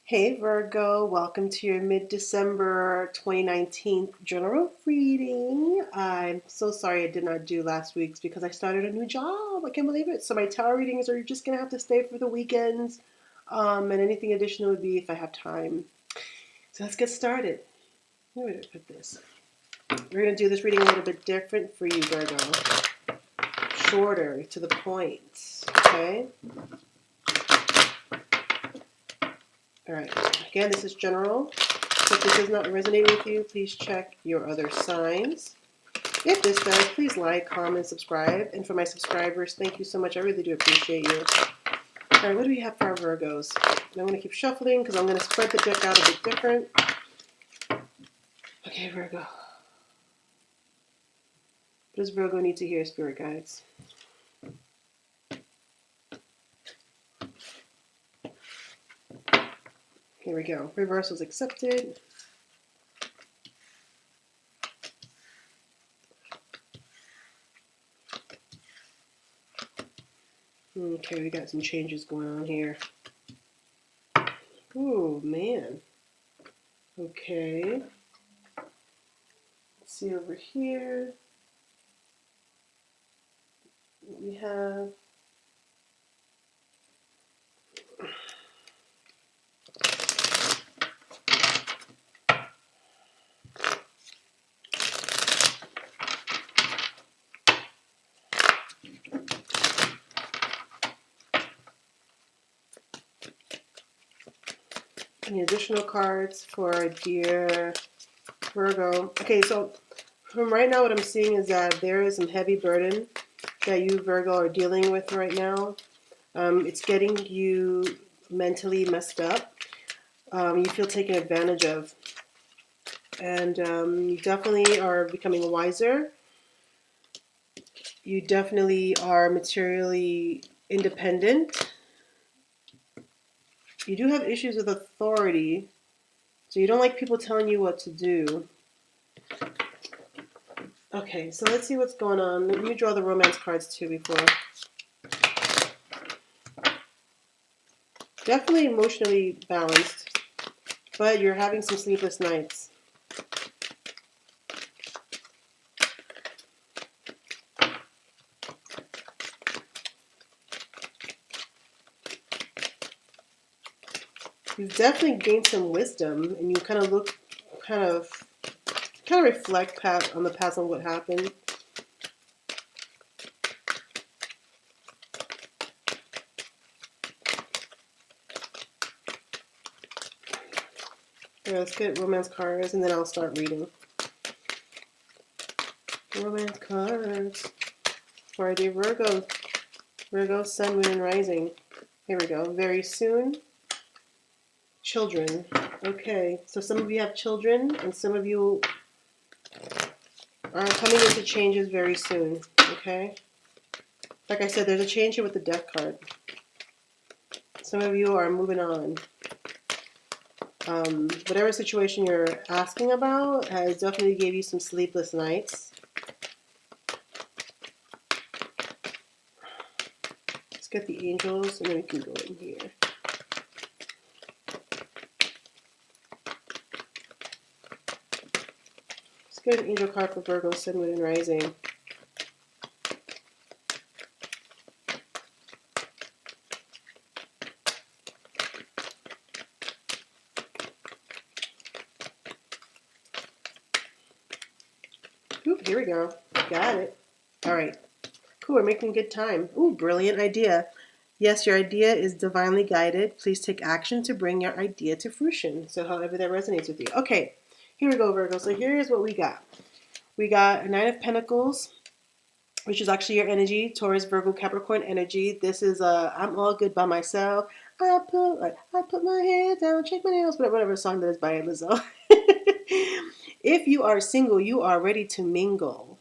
Hey Virgo, welcome to your mid-December 2019 general reading. I'm so sorry I did not do last week's because I started a new job. I can't believe it. So my tarot readings are just going to have to stay for the weekends. And anything additional would be if I have time. So let's get started. Where did I put this? We're going to do this reading a little bit different for you, Virgo. Shorter, to the point. Okay? All right. Again, this is general. If this does not resonate with you, please check your other signs. If this does, please like, comment, subscribe. And for my subscribers, thank you so much. I really do appreciate you. All right, what do we have for our Virgos? And I'm going to keep shuffling because I'm going to spread the deck out a bit different. Okay, Virgo. What does Virgo need to hear, Spirit Guides? Here we go. Reversals accepted. Okay, we got some changes going on here. Oh, man. Okay. Let's see over here. What we have. Any additional cards for dear Virgo? Okay, so from right now what I'm seeing is that there is some heavy burden that you, Virgo, are dealing with right now. It's getting you mentally messed up. You feel taken advantage of. And you definitely are becoming wiser. You definitely are materially independent. You do have issues with authority. So you don't like people telling you what to do. Okay, so let's see what's going on. Let me draw the romance cards too before. Definitely emotionally balanced, but you're having some sleepless nights. You've definitely gained some wisdom, and you kind of look, kind of reflect on the past on what happened. Yeah, let's get romance cards, and then I'll start reading. Romance cards for our dear Virgo. Virgo, Sun, Moon, and Rising. Here we go. Very soon. Children. Okay, so some of you have children, and some of you are coming into changes very soon. Okay? Like I said, there's a change here with the Death card. Some of you are moving on. Whatever situation you're asking about has definitely gave you some sleepless nights. Let's get the angels, and then we can go in here. Let's get an angel card for Virgo, Sun, Moon, and Rising. Ooh, here we go. Got it. All right. Cool, we're making good time. Ooh, brilliant idea. Yes, your idea is divinely guided. Please take action to bring your idea to fruition. So however that resonates with you. Okay, here we go, Virgo. So here's what we got. We got a Nine of Pentacles, which is actually your energy, Taurus, Virgo, Capricorn energy. This is I'm all good by myself. I put my head down, check my nails, whatever song that is by Lizzo. If you are single, you are ready to mingle.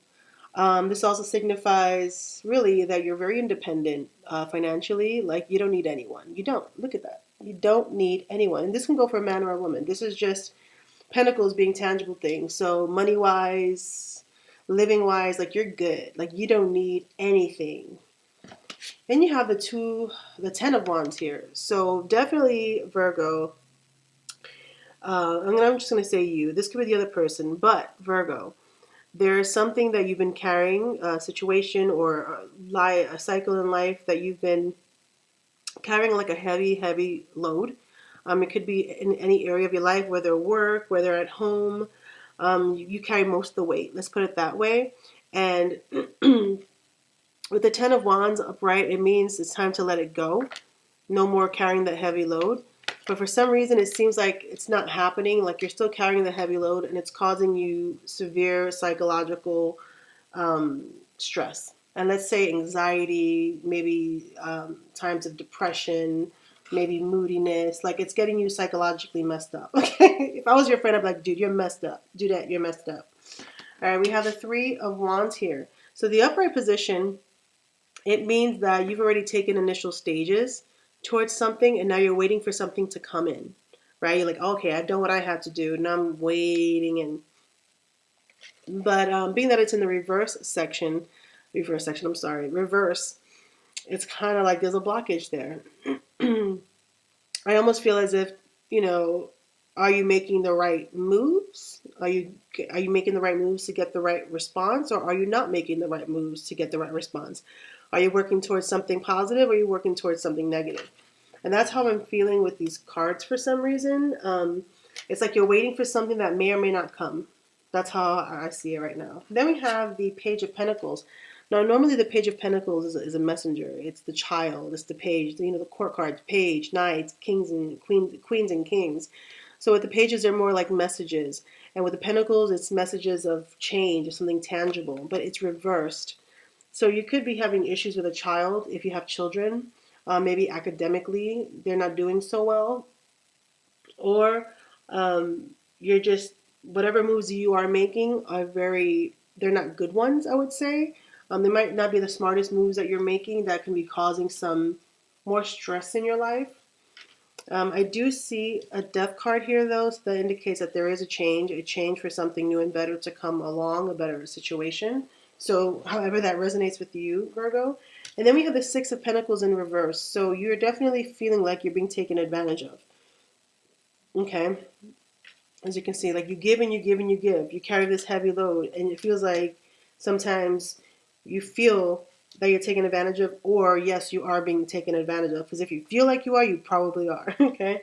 This also signifies really that you're very independent financially. Like you don't need anyone. You don't. Look at that. You don't need anyone. And this can go for a man or a woman. This is just pentacles being tangible things. So money wise, living wise, like you're good. Like you don't need anything. Then you have the 10 of Wands here. So definitely Virgo, I'm just going to say you. This could be the other person, but Virgo, there's something that you've been carrying, a situation or a cycle in life that you've been carrying like a heavy, heavy load. It could be in any area of your life, whether work, whether at home. You carry most of the weight. Let's put it that way. And with the Ten of Wands upright, it means it's time to let it go. No more carrying that heavy load. But for some reason, it seems like it's not happening. Like you're still carrying the heavy load, and it's causing you severe psychological stress. And let's say anxiety, maybe times of depression, maybe moodiness. Like it's getting you psychologically messed up. Okay, if I was your friend, I'd be like, dude, you're messed up. Do that, you're messed up. All right, we have the Three of Wands here. So the upright position, it means that you've already taken initial stages towards something, and now you're waiting for something to come in, right? You're like, okay, I've done what I had to do, and I'm waiting. But being that it's in the reverse, it's kind of like there's a blockage there. I almost feel as if, you know, are you making the right moves? Are you making the right moves to get the right response, or are you not making the right moves to get the right response? Are you working towards something positive, or are you working towards something negative? And that's how I'm feeling with these cards for some reason. It's like you're waiting for something that may or may not come. That's how I see it right now. Then we have the Page of Pentacles. Now, normally the Page of Pentacles is a messenger. It's the child. It's the page. You know, the court cards, page, knights, kings and queens and kings. So with the pages, they're more like messages. And with the Pentacles, it's messages of change, of something tangible. But it's reversed. So you could be having issues with a child if you have children. Maybe academically, they're not doing so well. Or you're just, whatever moves you are making are they're not good ones, I would say. They might not be the smartest moves that you're making that can be causing some more stress in your life. I do see a death card here, though, so that indicates that there is a change for something new and better to come along, a better situation. So, however that resonates with you, Virgo. And then we have the Six of Pentacles in reverse. So you're definitely feeling like you're being taken advantage of. Okay? As you can see, like you give and you give and you give. You carry this heavy load, and it feels like sometimes you feel that you're taken advantage of, or yes, you are being taken advantage of. Because if you feel like you are, you probably are. Okay?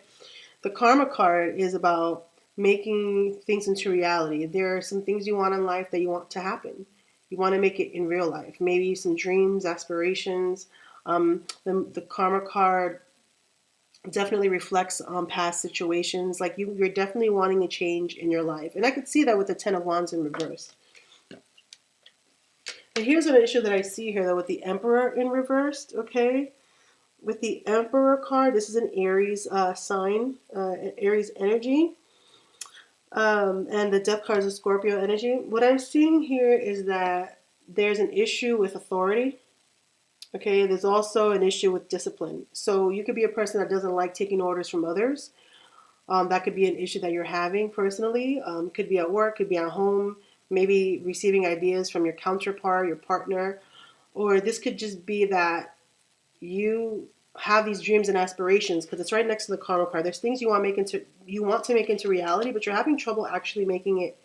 The Karma card is about making things into reality. There are some things you want in life that you want to happen. You want to make it in real life. Maybe some dreams, aspirations. The Karma card definitely reflects on past situations. Like you're definitely wanting a change in your life. And I could see that with the Ten of Wands in reverse. And here's an issue that I see here, though, with the Emperor in reversed, okay? With the Emperor card, this is an Aries sign, Aries energy. And the Death card is a Scorpio energy. What I'm seeing here is that there's an issue with authority. Okay, there's also an issue with discipline. So you could be a person that doesn't like taking orders from others. That could be an issue that you're having personally. Could be at work, could be at home, maybe receiving ideas from your counterpart, your partner. Or this could just be that you have these dreams and aspirations, because it's right next to the Karma card. There's things you want to make into reality, but you're having trouble actually making it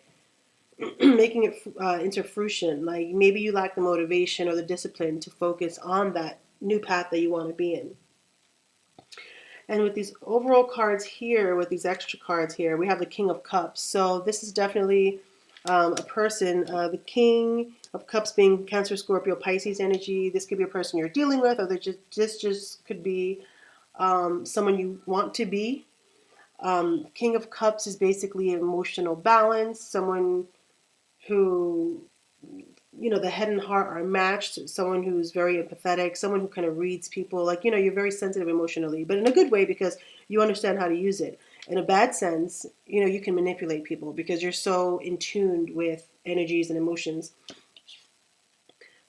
into fruition. Like maybe you lack the motivation or the discipline to focus on that new path that you want to be in. And with these overall cards here, with these extra cards here, we have the King of Cups. So this is definitely a person, the King of Cups being Cancer, Scorpio, Pisces energy. This could be a person you're dealing with, or this just could be someone you want to be. King of Cups is basically emotional balance, someone who, you know, the head and heart are matched, someone who's very empathetic, someone who kind of reads people. Like, you know, you're very sensitive emotionally, but in a good way because you understand how to use it. In a bad sense, you know, you can manipulate people because you're so in tune with energies and emotions.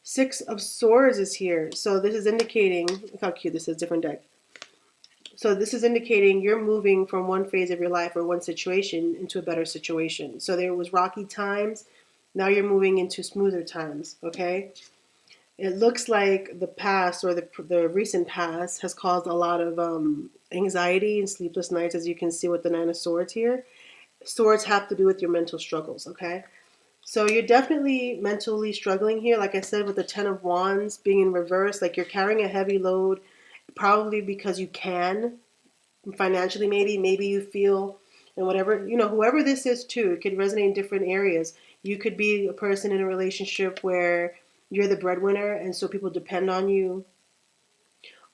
Six of Swords is here. So this is indicating, look how cute this is, different deck. So this is indicating you're moving from one phase of your life or one situation into a better situation. So there was rocky times. Now you're moving into smoother times, okay? It looks like the past or the recent past has caused a lot of anxiety and sleepless nights, as you can see with the Nine of Swords here. Swords have to do with your mental struggles, okay? So you're definitely mentally struggling here. Like I said, with the Ten of Wands being in reverse, like you're carrying a heavy load, probably because you can, financially maybe you feel, and whatever, whoever this is too, it could resonate in different areas. You could be a person in a relationship where you're the breadwinner and so people depend on you,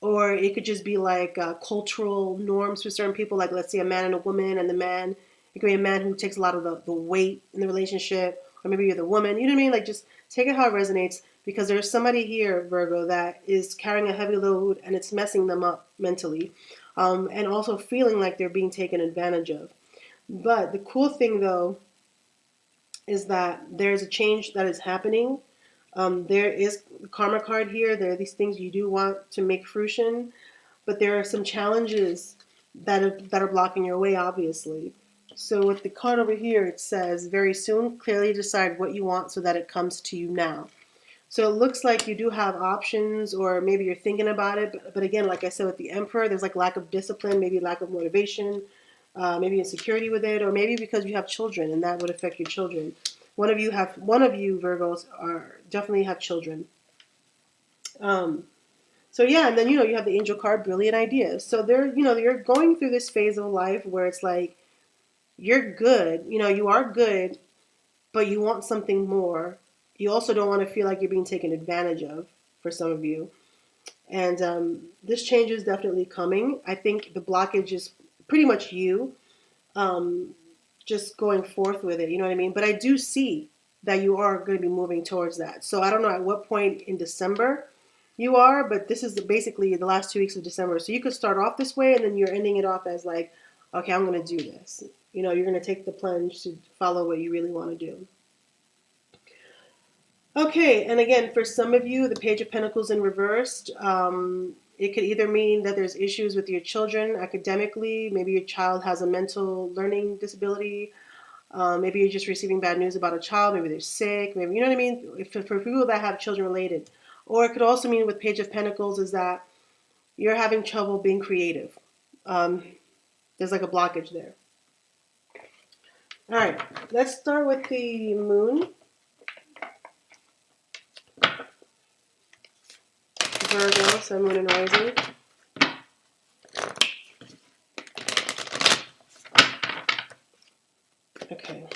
or it could just be like cultural norms for certain people, like let's say a man and a woman, and the man, it could be a man who takes a lot of the weight in the relationship, or maybe you're the woman, you know what I mean? Like just take it how it resonates, because there's somebody here, Virgo, that is carrying a heavy load and it's messing them up mentally, and also feeling like they're being taken advantage of. But the cool thing though is that there's a change that is happening. There is the karma card here. There are these things you do want to make fruition, but there are some challenges that are blocking your way, obviously. So with the card over here, it says, very soon, clearly decide what you want so that it comes to you now. So it looks like you do have options, or maybe you're thinking about it. But again, like I said, with the Emperor, there's like lack of discipline, maybe lack of motivation, maybe insecurity with it, or maybe because you have children and that would affect your children. One of you, Virgos, are definitely have children. So yeah, and then you have the Angel card, brilliant ideas. So you're going through this phase of life where it's like you're good, you are good, but you want something more. You also don't want to feel like you're being taken advantage of, for some of you. And this change is definitely coming. I think the blockage is pretty much you, just going forth with it. You know what I mean? But I do see that you are going to be moving towards that. So I don't know at what point in December you are, but this is basically the last 2 weeks of December. So you could start off this way, and then you're ending it off as like, okay, I'm going to do this. You're going to take the plunge to follow what you really want to do. Okay, and again, for some of you, the Page of Pentacles in reversed, it could either mean that there's issues with your children academically. Maybe your child has a mental learning disability. Maybe you're just receiving bad news about a child. Maybe they're sick. Maybe, you know what I mean? For people that have children related. Or it could also mean with Page of Pentacles is that you're having trouble being creative. There's like a blockage there. All right, let's start with the moon. Virgo, Sun, Moon, and Rising. Okay.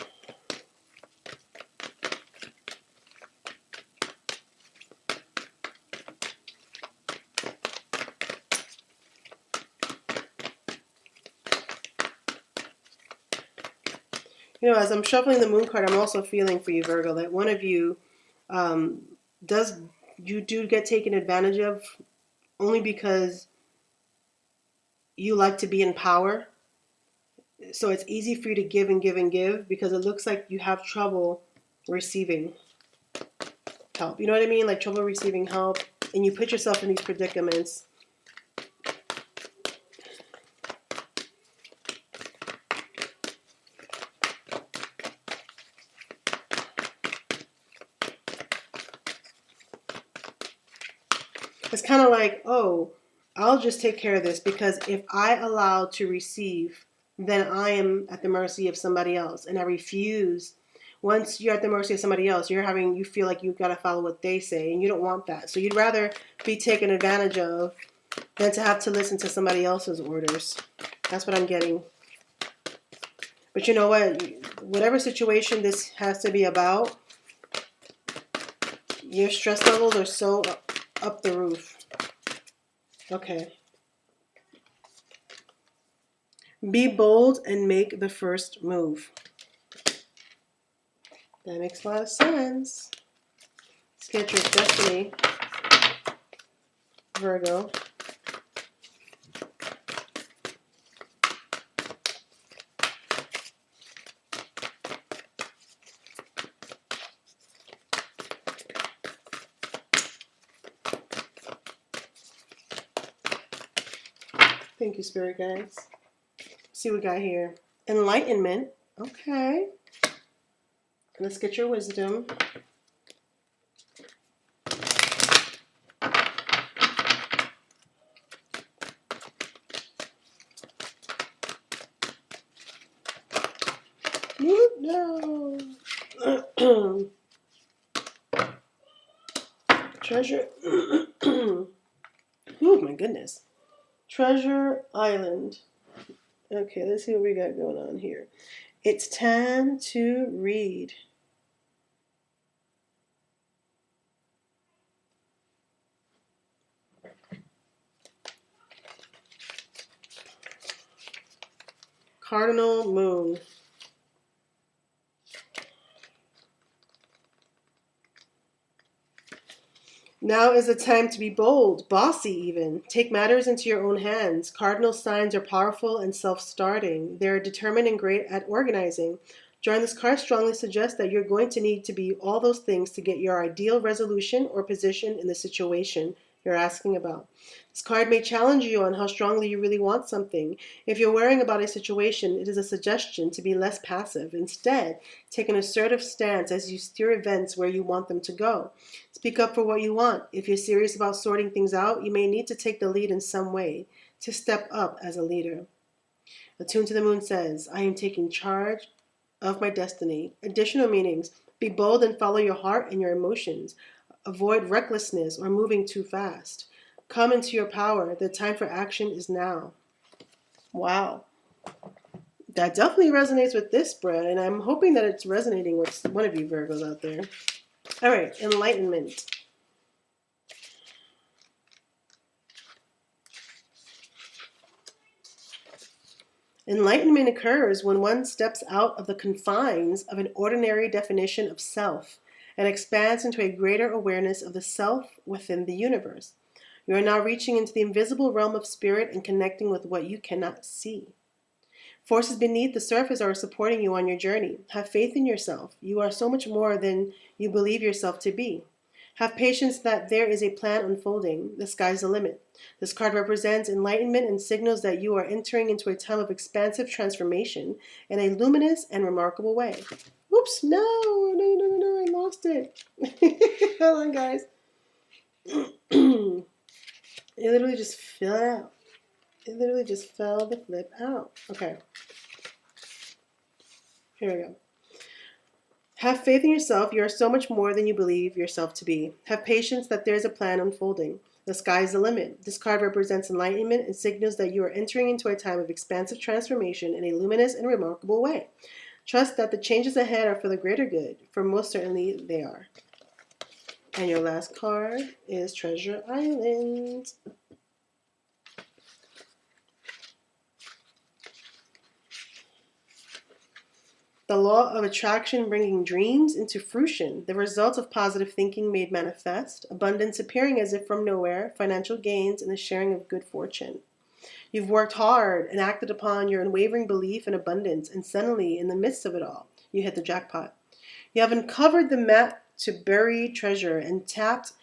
As I'm shuffling the moon card, I'm also feeling for you, Virgo, that one of you do get taken advantage of only because you like to be in power. So it's easy for you to give and give and give because it looks like you have trouble receiving help. You know what I mean? Like trouble receiving help, and you put yourself in these predicaments. It's kind of like, oh, I'll just take care of this because if I allow to receive, then I am at the mercy of somebody else, and I refuse. Once you're at the mercy of somebody else, you feel like you've got to follow what they say, and you don't want that. So you'd rather be taken advantage of than to have to listen to somebody else's orders. That's what I'm getting. But you know what? Whatever situation this has to be about, your stress levels are so up the roof. Okay. Be bold and make the first move. That makes a lot of sense. Sketch your destiny, Virgo. Thank you, Spirit guides. See what we got here. Enlightenment. Okay. Let's get your wisdom. No. Treasure. Oh my goodness. Treasure Island. Okay, let's see what we got going on here. It's time to read. Cardinal Moon. Now is the time to be bold, bossy even. Take matters into your own hands. Cardinal signs are powerful and self-starting. They are determined and great at organizing. Drawing this card strongly suggests that you're going to need to be all those things to get your ideal resolution or position in the situation you're asking about. This card may challenge you on how strongly you really want something. If you're worrying about a situation, it is a suggestion to be less passive. Instead, take an assertive stance as you steer events where you want them to go. Speak up for what you want. If you're serious about sorting things out, you may need to take the lead in some way, to step up as a leader. Attuned to the Moon says, I am taking charge of my destiny. Additional meanings: be bold and follow your heart and your emotions. Avoid recklessness or moving too fast. Come into your power. The time for action is now. Wow. That definitely resonates with this spread, and I'm hoping that it's resonating with one of you Virgos out there. All right, enlightenment. Enlightenment occurs when one steps out of the confines of an ordinary definition of self and expands into a greater awareness of the self within the universe. You are now reaching into the invisible realm of spirit and connecting with what you cannot see. Forces beneath the surface are supporting you on your journey. Have faith in yourself. You are so much more than you believe yourself to be. Have patience that there is a plan unfolding. The sky's the limit. This card represents enlightenment and signals that you are entering into a time of expansive transformation in a luminous and remarkable way. Oops, no, I lost it. Hold on, guys. It literally just fell out. It literally just fell the flip out. Okay. Here we go. Have faith in yourself. You are so much more than you believe yourself to be. Have patience that there is a plan unfolding. The sky is the limit. This card represents enlightenment and signals that you are entering into a time of expansive transformation in a luminous and remarkable way. Trust that the changes ahead are for the greater good, for most certainly they are. And your last card is Treasure Island. The law of attraction bringing dreams into fruition, the result of positive thinking made manifest, abundance appearing as if from nowhere, financial gains, and the sharing of good fortune. You've worked hard and acted upon your unwavering belief in abundance, and suddenly, in the midst of it all, you hit the jackpot. You have uncovered the map to buried treasure and tapped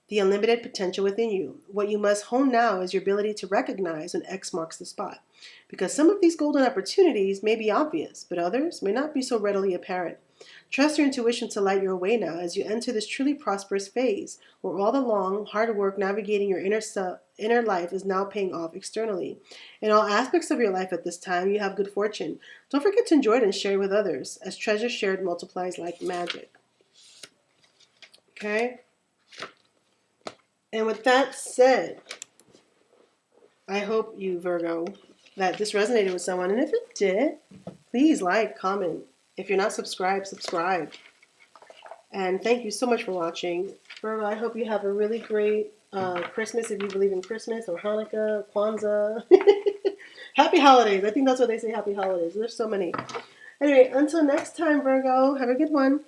the unlimited potential within you. What you must hone now is your ability to recognize when X marks the spot. Because some of these golden opportunities may be obvious, but others may not be so readily apparent. Trust your intuition to light your way now as you enter this truly prosperous phase, where all the long, hard work navigating your inner life is now paying off externally. In all aspects of your life at this time, you have good fortune. Don't forget to enjoy it and share it with others, as treasure shared multiplies like magic. Okay? And with that said, I hope you, Virgo, that this resonated with someone. And if it did, please like, comment. If you're not subscribed, subscribe. And thank you so much for watching. Virgo, I hope you have a really great Christmas, if you believe in Christmas, or Hanukkah, Kwanzaa. Happy holidays. I think that's what they say, happy holidays. There's so many. Anyway, until next time, Virgo, have a good one.